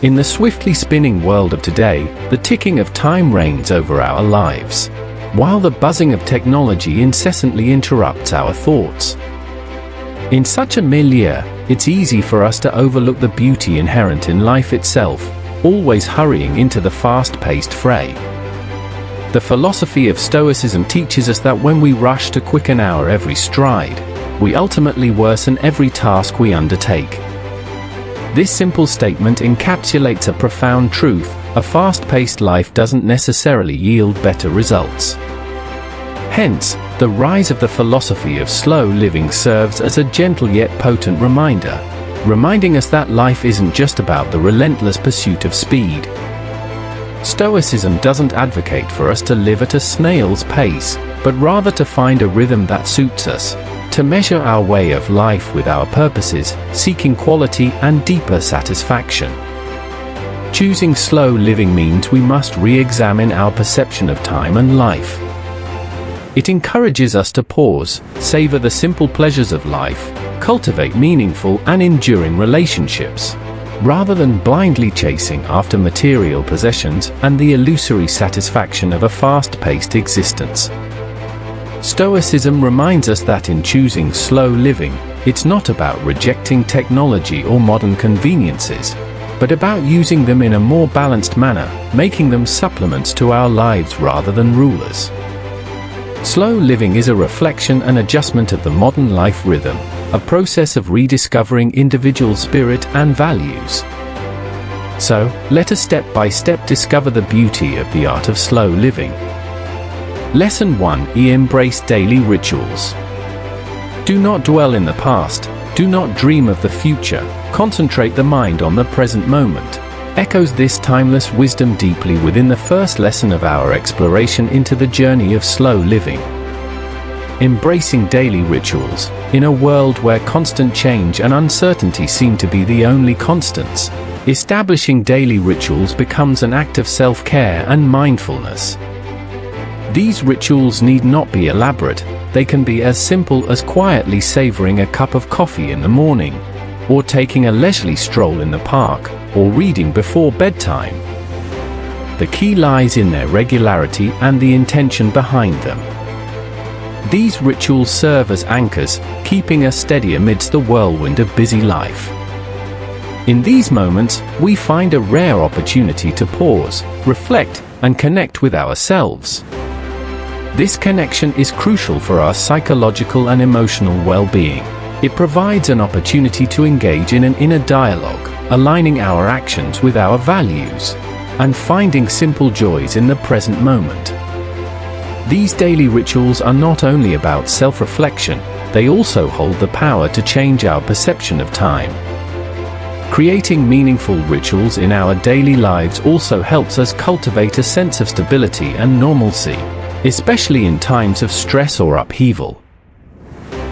In the swiftly spinning world of today, the ticking of time reigns over our lives, while the buzzing of technology incessantly interrupts our thoughts. In such a milieu, it's easy for us to overlook the beauty inherent in life itself, always hurrying into the fast-paced fray. The philosophy of Stoicism teaches us that when we rush to quicken our every stride, we ultimately worsen every task we undertake. This simple statement encapsulates a profound truth: a fast-paced life doesn't necessarily yield better results. Hence, the rise of the philosophy of slow living serves as a gentle yet potent reminder, reminding us that life isn't just about the relentless pursuit of speed. Stoicism doesn't advocate for us to live at a snail's pace, but rather to find a rhythm that suits us, to measure our way of life with our purposes, seeking quality and deeper satisfaction. Choosing slow living means we must re-examine our perception of time and life. It encourages us to pause, savor the simple pleasures of life, cultivate meaningful and enduring relationships, rather than blindly chasing after material possessions and the illusory satisfaction of a fast-paced existence. Stoicism reminds us that in choosing slow living, it's not about rejecting technology or modern conveniences, but about using them in a more balanced manner, making them supplements to our lives rather than rulers. Slow living is a reflection and adjustment of the modern life rhythm, a process of rediscovering individual spirit and values. So, let us step by step discover the beauty of the art of slow living. Lesson 1: Embrace daily rituals. Do not dwell in the past, do not dream of the future, concentrate the mind on the present moment. Echoes this timeless wisdom deeply within the first lesson of our exploration into the journey of slow living. Embracing daily rituals. In a world where constant change and uncertainty seem to be the only constants, establishing daily rituals becomes an act of self-care and mindfulness. These rituals need not be elaborate, they can be as simple as quietly savoring a cup of coffee in the morning, or taking a leisurely stroll in the park, or reading before bedtime. The key lies in their regularity and the intention behind them. These rituals serve as anchors, keeping us steady amidst the whirlwind of busy life. In these moments, we find a rare opportunity to pause, reflect, and connect with ourselves. This connection is crucial for our psychological and emotional well-being. It provides an opportunity to engage in an inner dialogue, aligning our actions with our values, and finding simple joys in the present moment. These daily rituals are not only about self-reflection, they also hold the power to change our perception of time. Creating meaningful rituals in our daily lives also helps us cultivate a sense of stability and normalcy, especially in times of stress or upheaval.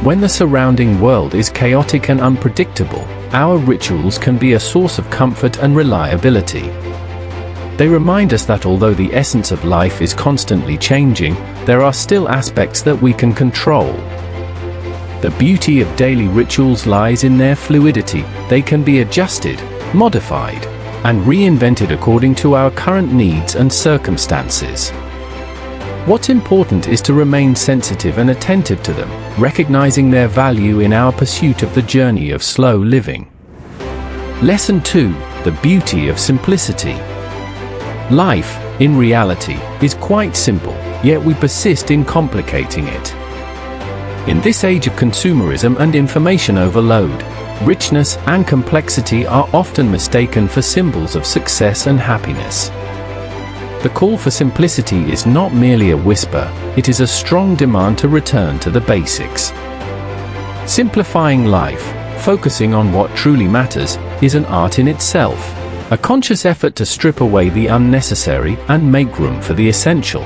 When the surrounding world is chaotic and unpredictable, our rituals can be a source of comfort and reliability. They remind us that although the essence of life is constantly changing, there are still aspects that we can control. The beauty of daily rituals lies in their fluidity. They can be adjusted, modified, and reinvented according to our current needs and circumstances. What's important is to remain sensitive and attentive to them, recognizing their value in our pursuit of the journey of slow living. Lesson 2: The beauty of simplicity. Life, in reality, is quite simple, yet we persist in complicating it. In this age of consumerism and information overload, richness and complexity are often mistaken for symbols of success and happiness. The call for simplicity is not merely a whisper, it is a strong demand to return to the basics. Simplifying life, focusing on what truly matters, is an art in itself, a conscious effort to strip away the unnecessary and make room for the essential.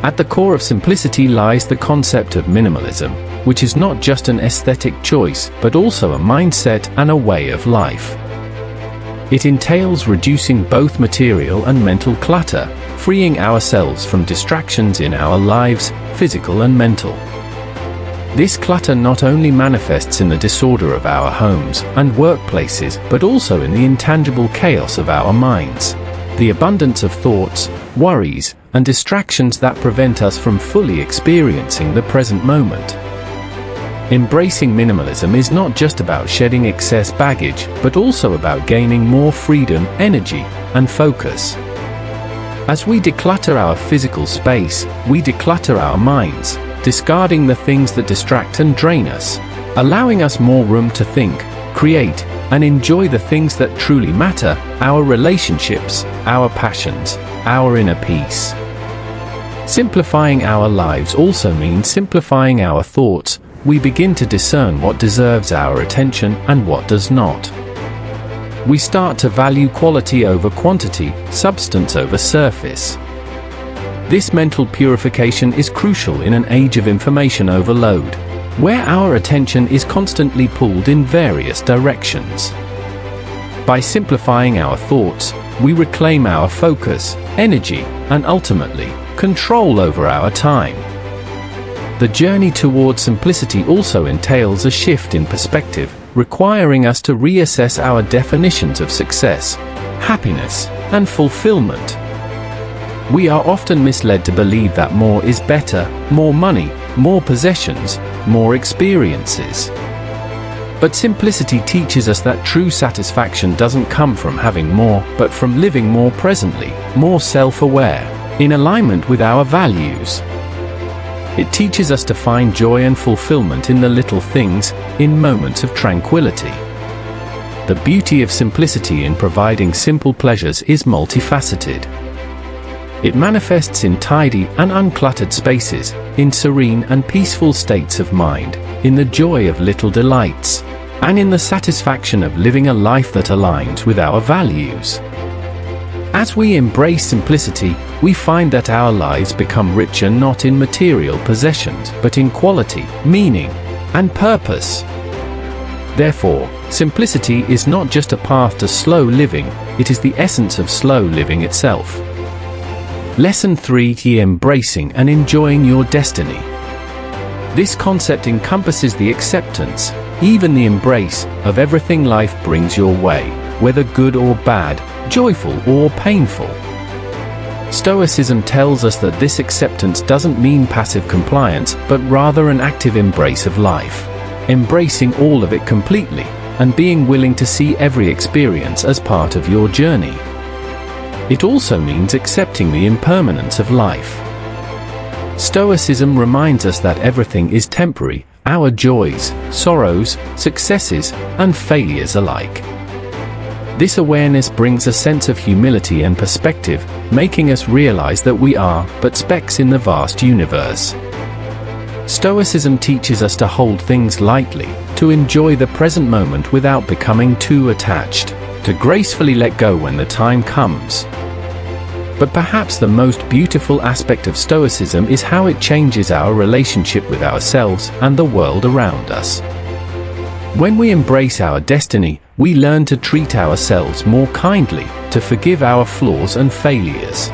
At the core of simplicity lies the concept of minimalism, which is not just an aesthetic choice, but also a mindset and a way of life. It entails reducing both material and mental clutter, freeing ourselves from distractions in our lives, physical and mental. This clutter not only manifests in the disorder of our homes and workplaces, but also in the intangible chaos of our minds. The abundance of thoughts, worries, and distractions that prevent us from fully experiencing the present moment. Embracing minimalism is not just about shedding excess baggage, but also about gaining more freedom, energy, and focus. As we declutter our physical space, we declutter our minds, discarding the things that distract and drain us, allowing us more room to think, create, and enjoy the things that truly matter: our relationships, our passions, our inner peace. Simplifying our lives also means simplifying our thoughts. We begin to discern what deserves our attention and what does not. We start to value quality over quantity, substance over surface. This mental purification is crucial in an age of information overload, where our attention is constantly pulled in various directions. By simplifying our thoughts, we reclaim our focus, energy, and ultimately, control over our time. The journey towards simplicity also entails a shift in perspective, requiring us to reassess our definitions of success, happiness, and fulfillment. We are often misled to believe that more is better: more money, more possessions, more experiences. But simplicity teaches us that true satisfaction doesn't come from having more, but from living more presently, more self-aware, in alignment with our values. It teaches us to find joy and fulfillment in the little things, in moments of tranquility. The beauty of simplicity in providing simple pleasures is multifaceted. It manifests in tidy and uncluttered spaces, in serene and peaceful states of mind, in the joy of little delights, and in the satisfaction of living a life that aligns with our values. As we embrace simplicity, we find that our lives become richer not in material possessions, but in quality, meaning, and purpose. Therefore, simplicity is not just a path to slow living, it is the essence of slow living itself. Lesson 3: Embracing and enjoying your destiny. This concept encompasses the acceptance, even the embrace, of everything life brings your way, whether good or bad, joyful or painful. Stoicism tells us that this acceptance doesn't mean passive compliance, but rather an active embrace of life, embracing all of it completely, and being willing to see every experience as part of your journey. It also means accepting the impermanence of life. Stoicism reminds us that everything is temporary, our joys, sorrows, successes, and failures alike. This awareness brings a sense of humility and perspective, making us realize that we are but specks in the vast universe. Stoicism teaches us to hold things lightly, to enjoy the present moment without becoming too attached, to gracefully let go when the time comes. But perhaps the most beautiful aspect of Stoicism is how it changes our relationship with ourselves and the world around us. When we embrace our destiny, we learn to treat ourselves more kindly, to forgive our flaws and failures.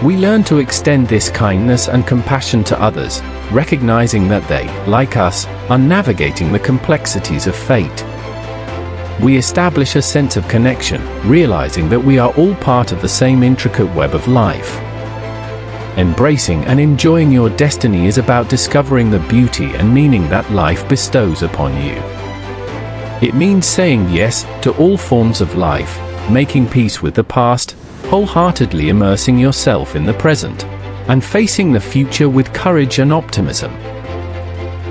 We learn to extend this kindness and compassion to others, recognizing that they, like us, are navigating the complexities of fate. We establish a sense of connection, realizing that we are all part of the same intricate web of life. Embracing and enjoying your destiny is about discovering the beauty and meaning that life bestows upon you. It means saying yes to all forms of life, making peace with the past, wholeheartedly immersing yourself in the present, and facing the future with courage and optimism.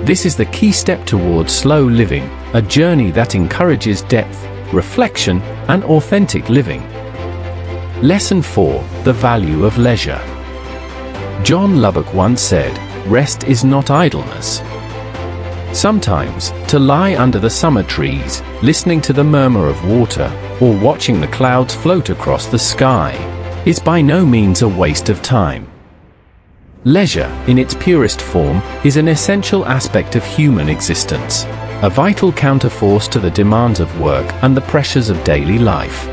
This is the key step towards slow living, a journey that encourages depth, reflection, and authentic living. Lesson 4: The value of leisure. John Lubbock once said, "Rest is not idleness." Sometimes, to lie under the summer trees, listening to the murmur of water, or watching the clouds float across the sky, is by no means a waste of time. Leisure, in its purest form, is an essential aspect of human existence, a vital counterforce to the demands of work and the pressures of daily life.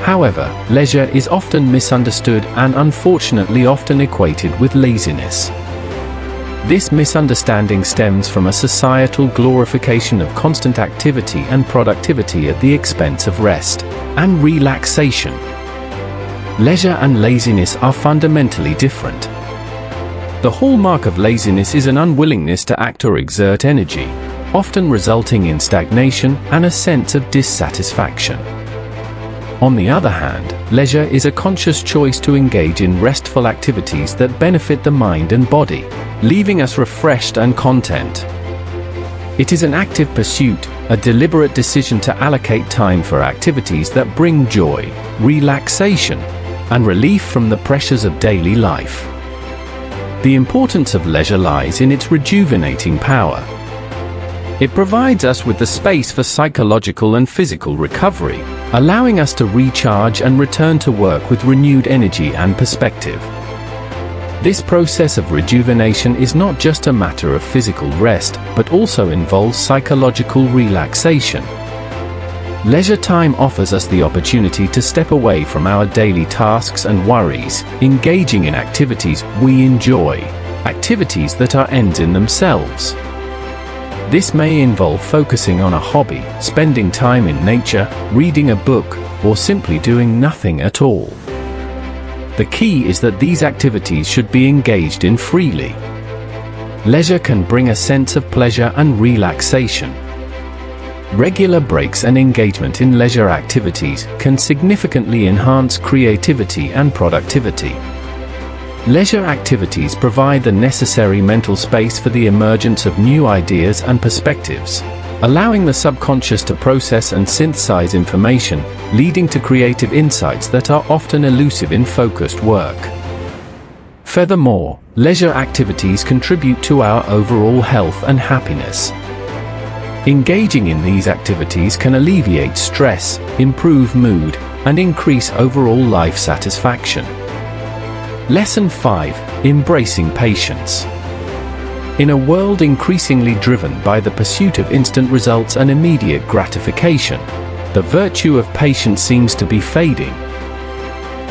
However, leisure is often misunderstood and unfortunately often equated with laziness. This misunderstanding stems from a societal glorification of constant activity and productivity at the expense of rest and relaxation. Leisure and laziness are fundamentally different. The hallmark of laziness is an unwillingness to act or exert energy, often resulting in stagnation and a sense of dissatisfaction. On the other hand, leisure is a conscious choice to engage in restful activities that benefit the mind and body, leaving us refreshed and content. It is an active pursuit, a deliberate decision to allocate time for activities that bring joy, relaxation, and relief from the pressures of daily life. The importance of leisure lies in its rejuvenating power. It provides us with the space for psychological and physical recovery, allowing us to recharge and return to work with renewed energy and perspective. This process of rejuvenation is not just a matter of physical rest, but also involves psychological relaxation. Leisure time offers us the opportunity to step away from our daily tasks and worries, engaging in activities we enjoy, activities that are ends in themselves. This may involve focusing on a hobby, spending time in nature, reading a book, or simply doing nothing at all. The key is that these activities should be engaged in freely. Leisure can bring a sense of pleasure and relaxation. Regular breaks and engagement in leisure activities can significantly enhance creativity and productivity. Leisure activities provide the necessary mental space for the emergence of new ideas and perspectives, allowing the subconscious to process and synthesize information, leading to creative insights that are often elusive in focused work. Furthermore, leisure activities contribute to our overall health and happiness. Engaging in these activities can alleviate stress, improve mood, and increase overall life satisfaction. Lesson 5: Embracing patience. In a world increasingly driven by the pursuit of instant results and immediate gratification, the virtue of patience seems to be fading.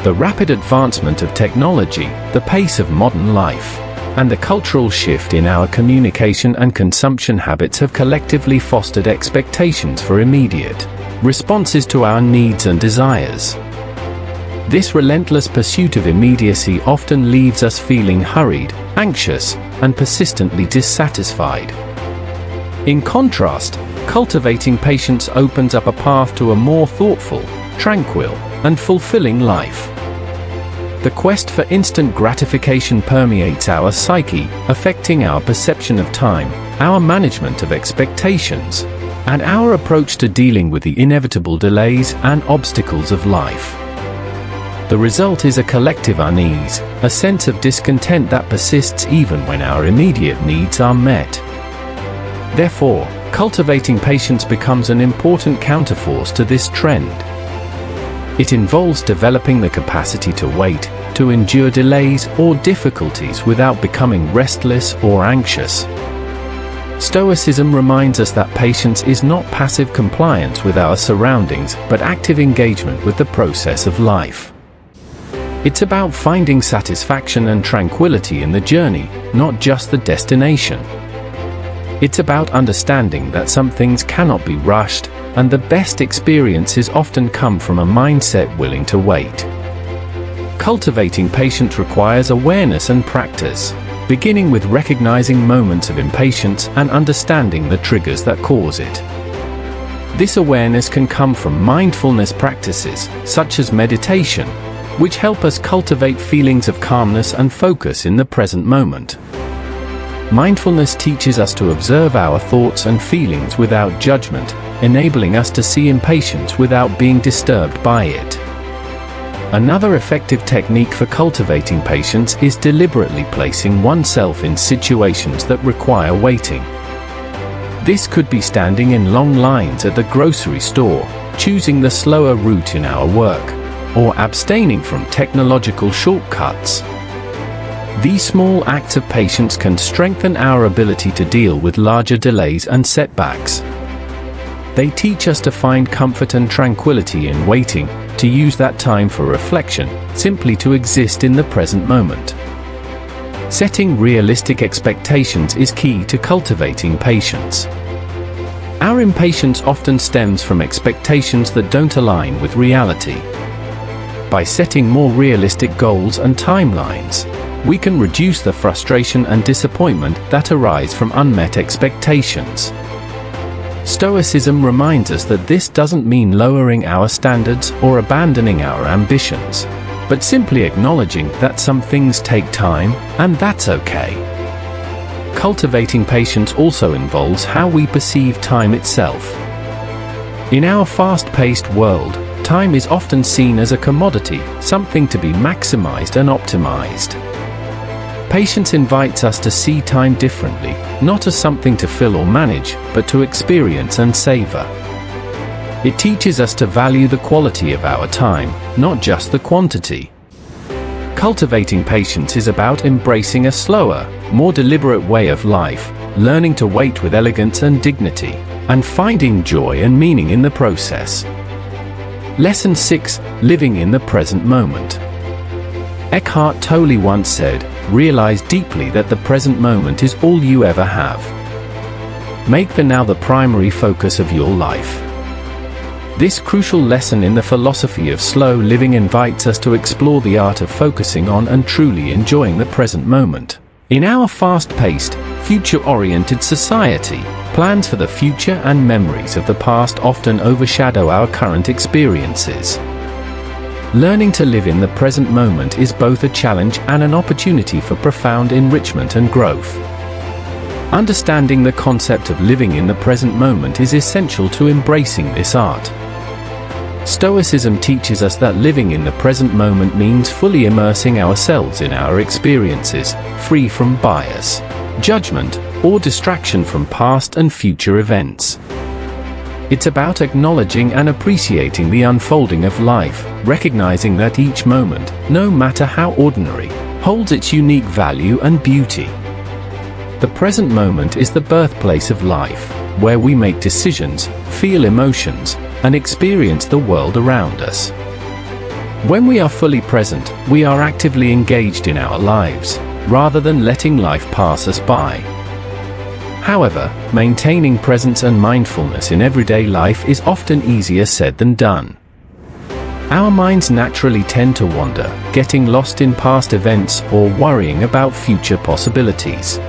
The rapid advancement of technology, the pace of modern life, and the cultural shift in our communication and consumption habits have collectively fostered expectations for immediate responses to our needs and desires. This relentless pursuit of immediacy often leaves us feeling hurried, anxious, and persistently dissatisfied. In contrast, cultivating patience opens up a path to a more thoughtful, tranquil, and fulfilling life. The quest for instant gratification permeates our psyche, affecting our perception of time, our management of expectations, and our approach to dealing with the inevitable delays and obstacles of life. The result is a collective unease, a sense of discontent that persists even when our immediate needs are met. Therefore, cultivating patience becomes an important counterforce to this trend. It involves developing the capacity to wait, to endure delays or difficulties without becoming restless or anxious. Stoicism reminds us that patience is not passive compliance with our surroundings, but active engagement with the process of life. It's about finding satisfaction and tranquility in the journey, not just the destination. It's about understanding that some things cannot be rushed, and the best experiences often come from a mindset willing to wait. Cultivating patience requires awareness and practice, beginning with recognizing moments of impatience and understanding the triggers that cause it. This awareness can come from mindfulness practices, such as meditation, which help us cultivate feelings of calmness and focus in the present moment. Mindfulness teaches us to observe our thoughts and feelings without judgment, enabling us to see impatience without being disturbed by it. Another effective technique for cultivating patience is deliberately placing oneself in situations that require waiting. This could be standing in long lines at the grocery store, choosing the slower route in our work, or abstaining from technological shortcuts. These small acts of patience can strengthen our ability to deal with larger delays and setbacks. They teach us to find comfort and tranquility in waiting, to use that time for reflection, simply to exist in the present moment. Setting realistic expectations is key to cultivating patience. Our impatience often stems from expectations that don't align with reality. By setting more realistic goals and timelines, we can reduce the frustration and disappointment that arise from unmet expectations. Stoicism reminds us that this doesn't mean lowering our standards or abandoning our ambitions, but simply acknowledging that some things take time, and that's okay. Cultivating patience also involves how we perceive time itself. In our fast-paced world, time is often seen as a commodity, something to be maximized and optimized. Patience invites us to see time differently, not as something to fill or manage, but to experience and savor. It teaches us to value the quality of our time, not just the quantity. Cultivating patience is about embracing a slower, more deliberate way of life, learning to wait with elegance and dignity, and finding joy and meaning in the process. Lesson 6: Living in the present moment. Eckhart Tolle once said, "Realize deeply that the present moment is all you ever have. Make the now the primary focus of your life." This crucial lesson in the philosophy of slow living invites us to explore the art of focusing on and truly enjoying the present moment. In our fast-paced, future-oriented society, plans for the future and memories of the past often overshadow our current experiences. Learning to live in the present moment is both a challenge and an opportunity for profound enrichment and growth. Understanding the concept of living in the present moment is essential to embracing this art. Stoicism teaches us that living in the present moment means fully immersing ourselves in our experiences, free from bias, judgment, or distraction from past and future events. It's about acknowledging and appreciating the unfolding of life, recognizing that each moment, no matter how ordinary, holds its unique value and beauty. The present moment is the birthplace of life, where we make decisions, feel emotions, and experience the world around us. When we are fully present, we are actively engaged in our lives, rather than letting life pass us by. However, maintaining presence and mindfulness in everyday life is often easier said than done. Our minds naturally tend to wander, getting lost in past events or worrying about future possibilities.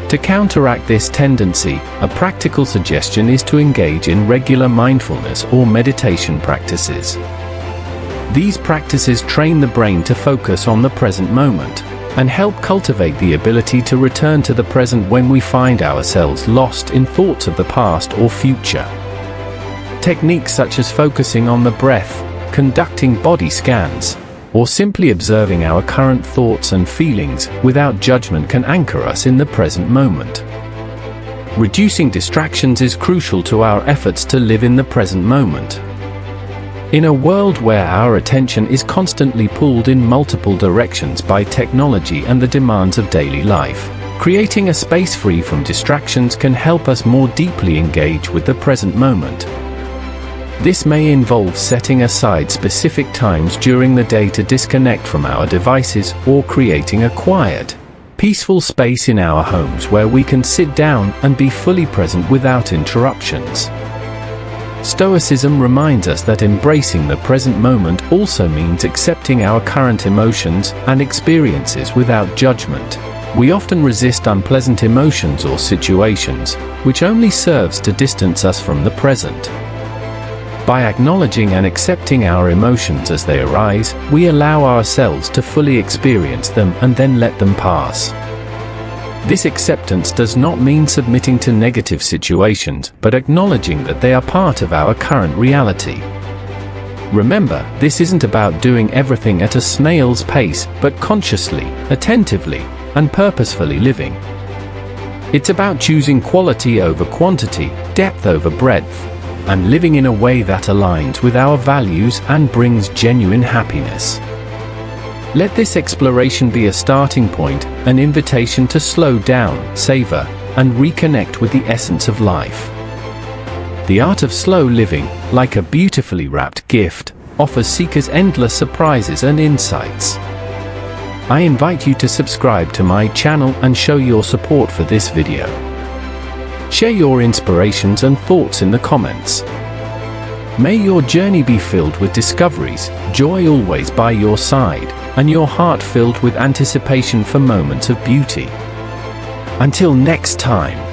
To counteract this tendency, a practical suggestion is to engage in regular mindfulness or meditation practices. These practices train the brain to focus on the present moment, and help cultivate the ability to return to the present when we find ourselves lost in thoughts of the past or future. Techniques such as focusing on the breath, conducting body scans, or simply observing our current thoughts and feelings without judgment can anchor us in the present moment. Reducing distractions is crucial to our efforts to live in the present moment. In a world where our attention is constantly pulled in multiple directions by technology and the demands of daily life, creating a space free from distractions can help us more deeply engage with the present moment. This may involve setting aside specific times during the day to disconnect from our devices or creating a quiet, peaceful space in our homes where we can sit down and be fully present without interruptions. Stoicism reminds us that embracing the present moment also means accepting our current emotions and experiences without judgment. We often resist unpleasant emotions or situations, which only serves to distance us from the present. By acknowledging and accepting our emotions as they arise, we allow ourselves to fully experience them and then let them pass. This acceptance does not mean submitting to negative situations, but acknowledging that they are part of our current reality. Remember, this isn't about doing everything at a snail's pace, but consciously, attentively, and purposefully living. It's about choosing quality over quantity, depth over breadth, and living in a way that aligns with our values and brings genuine happiness. Let this exploration be a starting point, an invitation to slow down, savor, and reconnect with the essence of life. The art of slow living, like a beautifully wrapped gift, offers seekers endless surprises and insights. I invite you to subscribe to my channel and show your support for this video. Share your inspirations and thoughts in the comments. May your journey be filled with discoveries, joy always by your side, and your heart filled with anticipation for moments of beauty. Until next time.